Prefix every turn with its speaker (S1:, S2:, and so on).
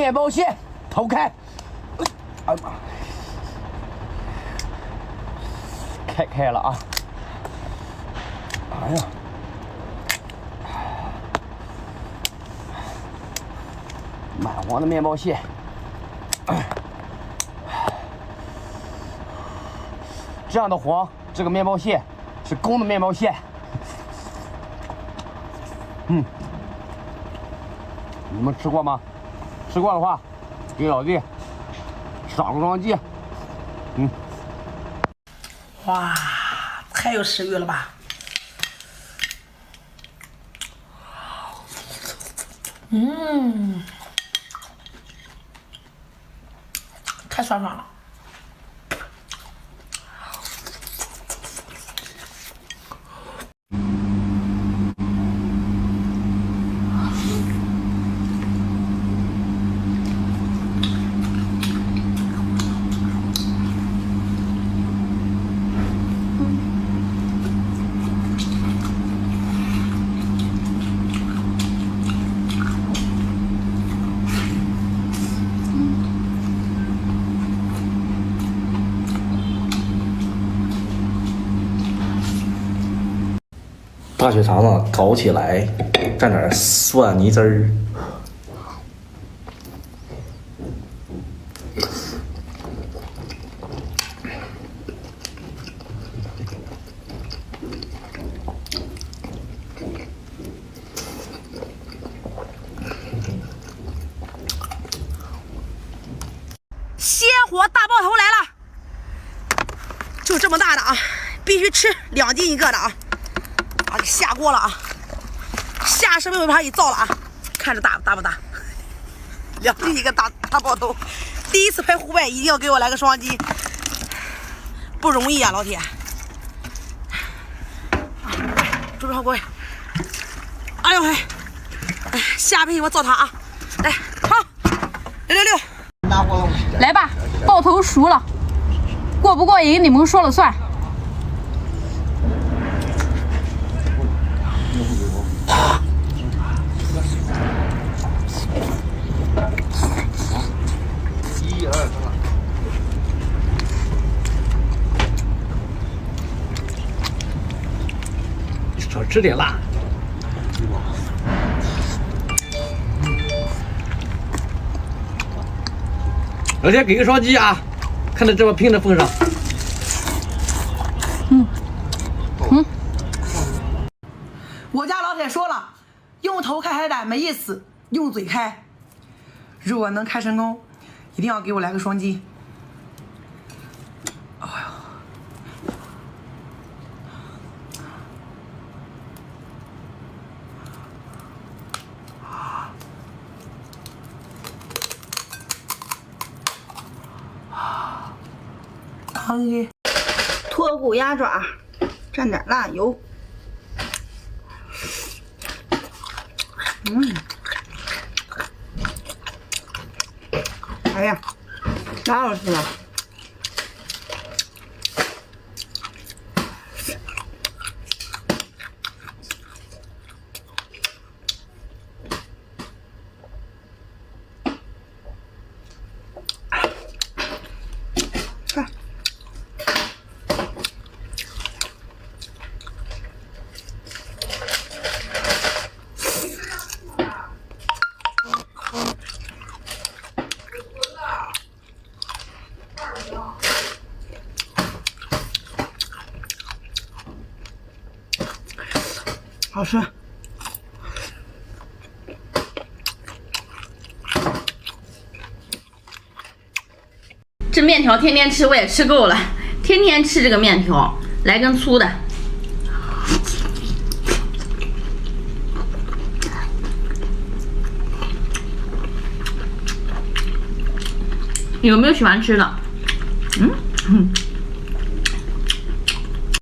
S1: 面包屑，头开。哎妈！开了啊！哎呀！满黄的面包屑。这样的黄，这个面包屑是公的面包屑。你们吃过吗？吃过的话，给老弟赏个双击。
S2: 哇，太有食欲了吧！太爽了。
S3: 大血肠子搞起来，蘸点蒜泥汁儿。
S2: 鲜活大爆头来了，就这么大的啊，必须吃2斤一个的啊！给下锅了啊，下身位把它给造了啊，看着大不大？2斤一个大爆头，第一次拍户外一定要给我来个双击，不容易啊，老铁！准备好锅，哎呦喂，下辈子我造它啊！来，好，666，
S4: 来吧，爆头熟了，过不过瘾你们说了算。
S3: 少吃点辣。老铁给个双击啊！看在这么拼的份上。
S2: 我家老铁说了，用头开海胆没意思，用嘴开。如果能开成功，一定要给我来个双击。哎呦！汤鱼，脱骨鸭爪，蘸点辣油。哎呀，老好吃了！看，好吃。
S4: 这面条天天吃我也吃够了，天天吃这个面条，来根粗的。有没有喜欢吃的？